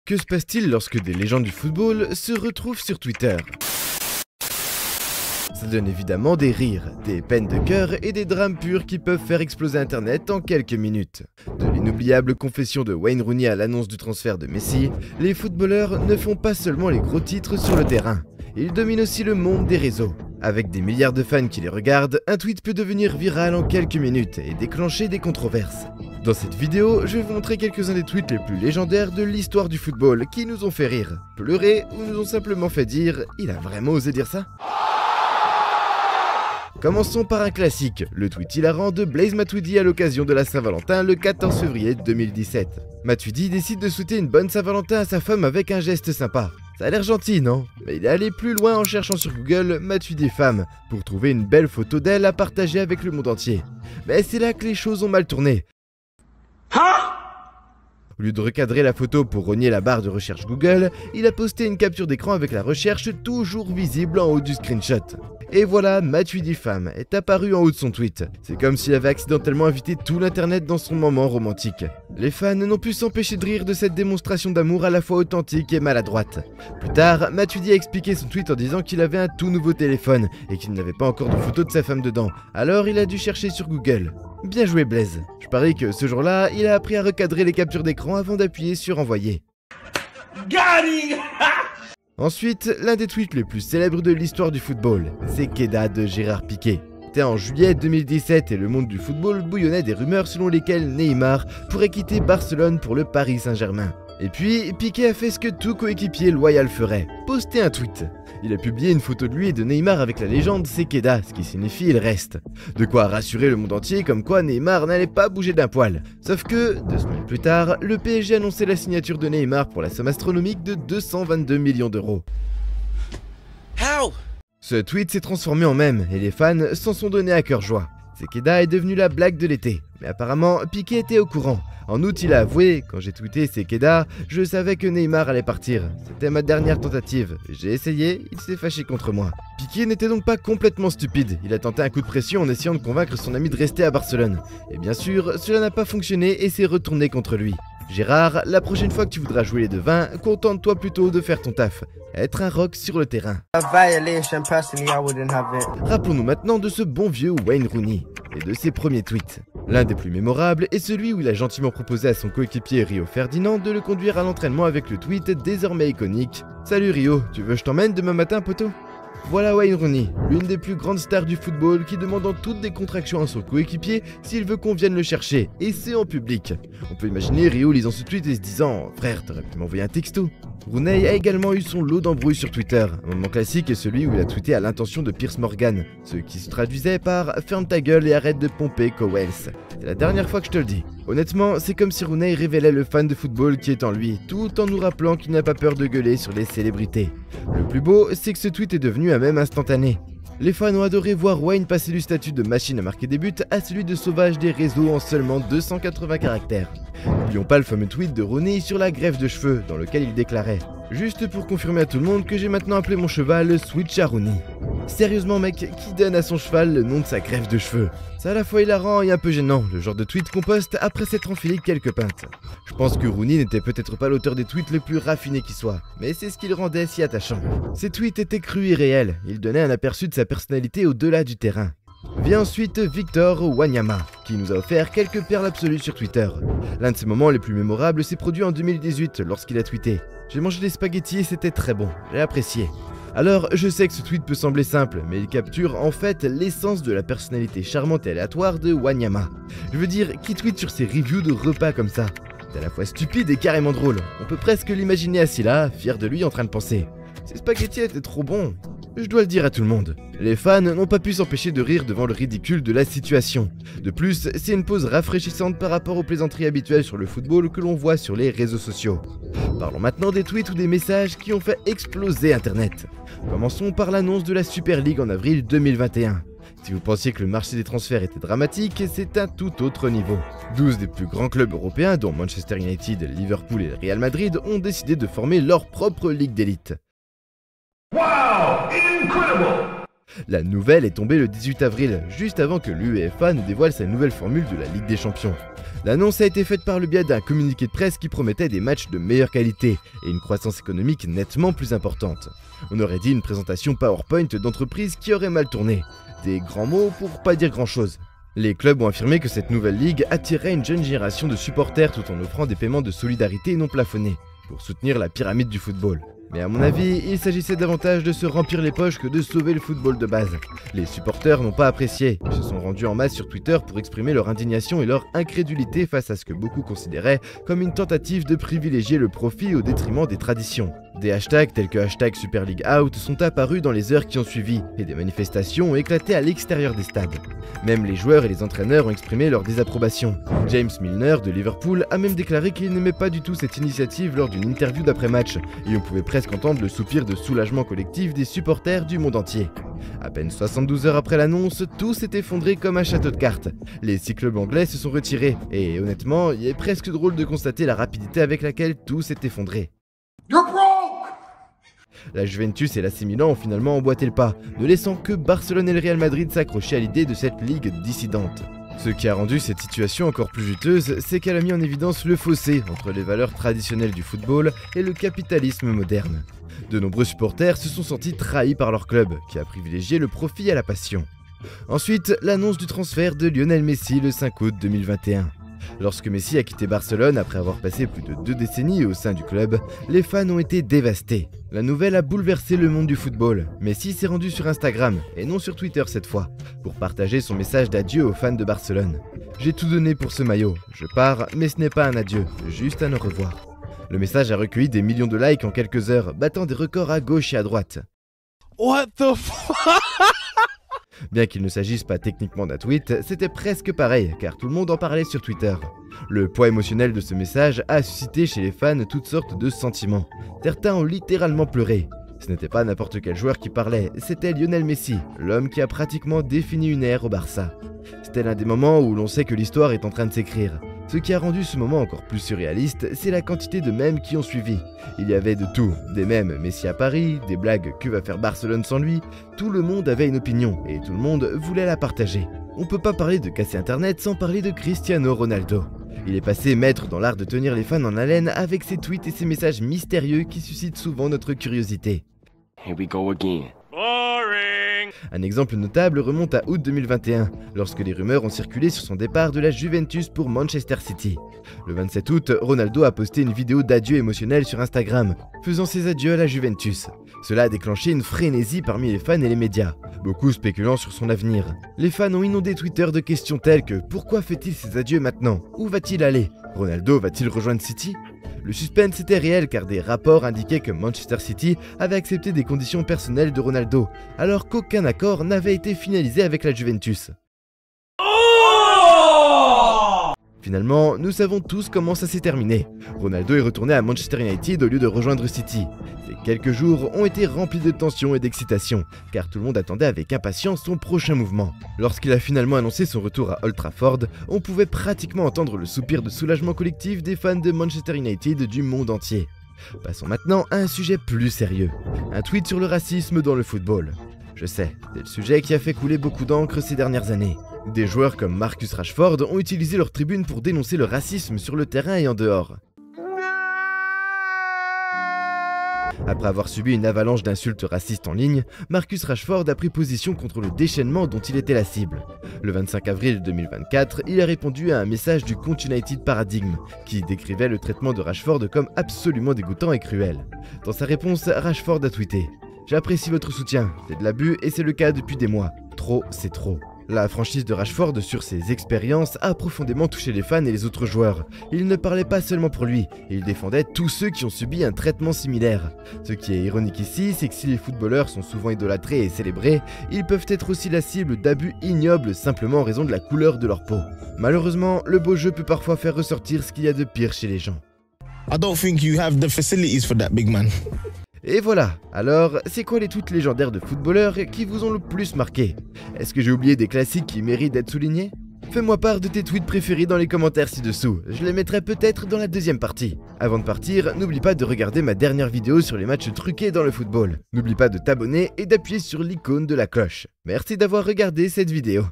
Que se passe-t-il lorsque des légendes du football se retrouvent sur Twitter? Ça donne évidemment des rires, des peines de cœur et des drames purs qui peuvent faire exploser internet en quelques minutes. De l'inoubliable confession de Wayne Rooney à l'annonce du transfert de Messi, les footballeurs ne font pas seulement les gros titres sur le terrain, ils dominent aussi le monde des réseaux. Avec des milliards de fans qui les regardent, un tweet peut devenir viral en quelques minutes et déclencher des controverses. Dans cette vidéo, je vais vous montrer quelques-uns des tweets les plus légendaires de l'histoire du football qui nous ont fait rire, pleurer ou nous ont simplement fait dire « Il a vraiment osé dire ça ?» Commençons par un classique, le tweet hilarant de Blaise Matuidi à l'occasion de la Saint-Valentin le 14 février 2017. Matuidi décide de souhaiter une bonne Saint-Valentin à sa femme avec un geste sympa. Ça a l'air gentil, non? Mais il est allé plus loin en cherchant sur Google Matuidi femme pour trouver une belle photo d'elle à partager avec le monde entier. Mais c'est là que les choses ont mal tourné. Au lieu de recadrer la photo pour rogner la barre de recherche Google, il a posté une capture d'écran avec la recherche toujours visible en haut du screenshot. Et voilà, Matuidi femme est apparu en haut de son tweet. C'est comme s'il avait accidentellement invité tout l'internet dans son moment romantique. Les fans n'ont pu s'empêcher de rire de cette démonstration d'amour à la fois authentique et maladroite. Plus tard, Matuidi a expliqué son tweet en disant qu'il avait un tout nouveau téléphone et qu'il n'avait pas encore de photo de sa femme dedans. Alors il a dû chercher sur Google. Bien joué Blaise. Je parie que ce jour-là, il a appris à recadrer les captures d'écran avant d'appuyer sur envoyer. Ensuite, l'un des tweets les plus célèbres de l'histoire du football, c'est Queda de Gérard Piqué. C'était en juillet 2017 et le monde du football bouillonnait des rumeurs selon lesquelles Neymar pourrait quitter Barcelone pour le Paris Saint-Germain. Et puis, Piqué a fait ce que tout coéquipier loyal ferait, poster un tweet. Il a publié une photo de lui et de Neymar avec la légende c'est Queda, ce qui signifie il reste. De quoi rassurer le monde entier comme quoi Neymar n'allait pas bouger d'un poil. Sauf que, 2 semaines plus tard, le PSG annonçait la signature de Neymar pour la somme astronomique de 222 millions d'euros. Ce tweet s'est transformé en mème et les fans s'en sont donnés à cœur joie. Sekeda est devenu la blague de l'été, mais apparemment Piqué était au courant. En août, il a avoué, quand j'ai tweeté Sekeda, je savais que Neymar allait partir. C'était ma dernière tentative. J'ai essayé, il s'est fâché contre moi. Piqué n'était donc pas complètement stupide. Il a tenté un coup de pression en essayant de convaincre son ami de rester à Barcelone. Et bien sûr, cela n'a pas fonctionné et s'est retourné contre lui. Gérard, la prochaine fois que tu voudras jouer les devins, contente-toi plutôt de faire ton taf. Être un rock sur le terrain. Rappelons-nous maintenant de ce bon vieux Wayne Rooney et de ses premiers tweets. L'un des plus mémorables est celui où il a gentiment proposé à son coéquipier Rio Ferdinand de le conduire à l'entraînement avec le tweet désormais iconique « Salut Rio, tu veux que je t'emmène demain matin poteau ?» Voilà Wayne Rooney, l'une des plus grandes stars du football qui demande en toute décontraction à son coéquipier s'il veut qu'on vienne le chercher, et c'est en public. On peut imaginer Rio lisant ce tweet et se disant « Frère, t'aurais pu m'envoyer un texto ?» Rooney a également eu son lot d'embrouilles sur Twitter. Un moment classique est celui où il a tweeté à l'intention de Piers Morgan, ce qui se traduisait par « Ferme ta gueule et arrête de pomper Cowells ». C'est la dernière fois que je te le dis. Honnêtement, c'est comme si Rooney révélait le fan de football qui est en lui, tout en nous rappelant qu'il n'a pas peur de gueuler sur les célébrités. Le plus beau, c'est que ce tweet est devenu un mème instantané. Les fans ont adoré voir Wayne passer du statut de machine à marquer des buts à celui de sauvage des réseaux en seulement 280 caractères. N'oublions pas le fameux tweet de Rooney sur la greffe de cheveux, dans lequel il déclarait « Juste pour confirmer à tout le monde que j'ai maintenant appelé mon cheval Switch à Rooney ». Sérieusement mec, qui donne à son cheval le nom de sa greffe de cheveux? C'est à la fois hilarant et un peu gênant, le genre de tweet qu'on poste après s'être enfilé quelques pintes. Je pense que Rooney n'était peut-être pas l'auteur des tweets les plus raffinés qui soient, mais c'est ce qui le rendait si attachant. Ses tweets étaient crus et réels, il donnait un aperçu de sa personnalité au-delà du terrain. Vient ensuite Victor Wanyama, qui nous a offert quelques perles absolues sur Twitter. L'un de ses moments les plus mémorables s'est produit en 2018 lorsqu'il a tweeté « J'ai mangé des spaghettis et c'était très bon, j'ai apprécié ». Alors, je sais que ce tweet peut sembler simple, mais il capture en fait l'essence de la personnalité charmante et aléatoire de Wanyama. Je veux dire, qui tweet sur ses reviews de repas comme ça? C'est à la fois stupide et carrément drôle. On peut presque l'imaginer assis là, fier de lui en train de penser « Ces spaghettis étaient trop bons !» Je dois le dire à tout le monde. Les fans n'ont pas pu s'empêcher de rire devant le ridicule de la situation. De plus, c'est une pause rafraîchissante par rapport aux plaisanteries habituelles sur le football que l'on voit sur les réseaux sociaux. Parlons maintenant des tweets ou des messages qui ont fait exploser Internet. Commençons par l'annonce de la Super League en avril 2021. Si vous pensiez que le marché des transferts était dramatique, c'est un tout autre niveau. 12 des plus grands clubs européens, dont Manchester United, Liverpool et le Real Madrid, ont décidé de former leur propre ligue d'élite. Wow! Incredible! La nouvelle est tombée le 18 avril, juste avant que l'UEFA ne dévoile sa nouvelle formule de la Ligue des Champions. L'annonce a été faite par le biais d'un communiqué de presse qui promettait des matchs de meilleure qualité et une croissance économique nettement plus importante. On aurait dit une présentation PowerPoint d'entreprise qui aurait mal tourné. Des grands mots pour pas dire grand chose. Les clubs ont affirmé que cette nouvelle ligue attirait une jeune génération de supporters tout en offrant des paiements de solidarité non plafonnés, pour soutenir la pyramide du football. Mais à mon avis, il s'agissait davantage de se remplir les poches que de sauver le football de base. Les supporters n'ont pas apprécié, ils se sont rendus en masse sur Twitter pour exprimer leur indignation et leur incrédulité face à ce que beaucoup considéraient comme une tentative de privilégier le profit au détriment des traditions. Des hashtags tels que #SuperLeagueOut sont apparus dans les heures qui ont suivi et des manifestations ont éclaté à l'extérieur des stades. Même les joueurs et les entraîneurs ont exprimé leur désapprobation. James Milner de Liverpool a même déclaré qu'il n'aimait pas du tout cette initiative lors d'une interview d'après-match et on pouvait presque entendre le soupir de soulagement collectif des supporters du monde entier. À peine 72 heures après l'annonce, tout s'est effondré comme un château de cartes. Les 6 clubs anglais se sont retirés et honnêtement, il est presque drôle de constater la rapidité avec laquelle tout s'est effondré. La Juventus et l'AC Milan ont finalement emboîté le pas, ne laissant que Barcelone et le Real Madrid s'accrocher à l'idée de cette ligue dissidente. Ce qui a rendu cette situation encore plus juteuse, c'est qu'elle a mis en évidence le fossé entre les valeurs traditionnelles du football et le capitalisme moderne. De nombreux supporters se sont sentis trahis par leur club, qui a privilégié le profit à la passion. Ensuite, l'annonce du transfert de Lionel Messi le 5 août 2021. Lorsque Messi a quitté Barcelone après avoir passé plus de 2 décennies au sein du club, les fans ont été dévastés. La nouvelle a bouleversé le monde du football. Messi s'est rendu sur Instagram, et non sur Twitter cette fois, pour partager son message d'adieu aux fans de Barcelone. « J'ai tout donné pour ce maillot, je pars, mais ce n'est pas un adieu, juste un au revoir. » Le message a recueilli des millions de likes en quelques heures, battant des records à gauche et à droite. What the fuck? Bien qu'il ne s'agisse pas techniquement d'un tweet, c'était presque pareil, car tout le monde en parlait sur Twitter. Le poids émotionnel de ce message a suscité chez les fans toutes sortes de sentiments. Certains ont littéralement pleuré. Ce n'était pas n'importe quel joueur qui parlait, c'était Lionel Messi, l'homme qui a pratiquement défini une ère au Barça. C'était l'un des moments où l'on sait que l'histoire est en train de s'écrire. Ce qui a rendu ce moment encore plus surréaliste, c'est la quantité de mèmes qui ont suivi. Il y avait de tout, des mèmes Messi à Paris, des blagues que va faire Barcelone sans lui, tout le monde avait une opinion et tout le monde voulait la partager. On peut pas parler de casser internet sans parler de Cristiano Ronaldo. Il est passé maître dans l'art de tenir les fans en haleine avec ses tweets et ses messages mystérieux qui suscitent souvent notre curiosité. Here we go again. Un exemple notable remonte à août 2021, lorsque les rumeurs ont circulé sur son départ de la Juventus pour Manchester City. Le 27 août, Ronaldo a posté une vidéo d'adieu émotionnel sur Instagram, faisant ses adieux à la Juventus. Cela a déclenché une frénésie parmi les fans et les médias, beaucoup spéculant sur son avenir. Les fans ont inondé Twitter de questions telles que « Pourquoi fait-il ses adieux maintenant? Où va-t-il aller? Ronaldo va-t-il rejoindre City ?» Le suspense était réel car des rapports indiquaient que Manchester City avait accepté des conditions personnelles de Ronaldo, alors qu'aucun accord n'avait été finalisé avec la Juventus. Finalement, nous savons tous comment ça s'est terminé. Ronaldo est retourné à Manchester United au lieu de rejoindre City. Ces quelques jours ont été remplis de tension et d'excitation, car tout le monde attendait avec impatience son prochain mouvement. Lorsqu'il a finalement annoncé son retour à Old Trafford, on pouvait pratiquement entendre le soupir de soulagement collectif des fans de Manchester United du monde entier. Passons maintenant à un sujet plus sérieux. Un tweet sur le racisme dans le football. Je sais, c'est le sujet qui a fait couler beaucoup d'encre ces dernières années. Des joueurs comme Marcus Rashford ont utilisé leur tribune pour dénoncer le racisme sur le terrain et en dehors. Après avoir subi une avalanche d'insultes racistes en ligne, Marcus Rashford a pris position contre le déchaînement dont il était la cible. Le 25 avril 2024, il a répondu à un message du compte United Paradigm, qui décrivait le traitement de Rashford comme absolument dégoûtant et cruel. Dans sa réponse, Rashford a tweeté « J'apprécie votre soutien, c'est de l'abus et c'est le cas depuis des mois. Trop, c'est trop. » La franchise de Rashford sur ses expériences a profondément touché les fans et les autres joueurs. Il ne parlait pas seulement pour lui, il défendait tous ceux qui ont subi un traitement similaire. Ce qui est ironique ici, c'est que si les footballeurs sont souvent idolâtrés et célébrés, ils peuvent être aussi la cible d'abus ignobles simplement en raison de la couleur de leur peau. Malheureusement, le beau jeu peut parfois faire ressortir ce qu'il y a de pire chez les gens. I don't think you have the facilities for that, big man. Et voilà, alors c'est quoi les tweets légendaires de footballeurs qui vous ont le plus marqué? Est-ce que j'ai oublié des classiques qui méritent d'être soulignés? Fais-moi part de tes tweets préférés dans les commentaires ci-dessous, je les mettrai peut-être dans la deuxième partie. Avant de partir, n'oublie pas de regarder ma dernière vidéo sur les matchs truqués dans le football. N'oublie pas de t'abonner et d'appuyer sur l'icône de la cloche. Merci d'avoir regardé cette vidéo.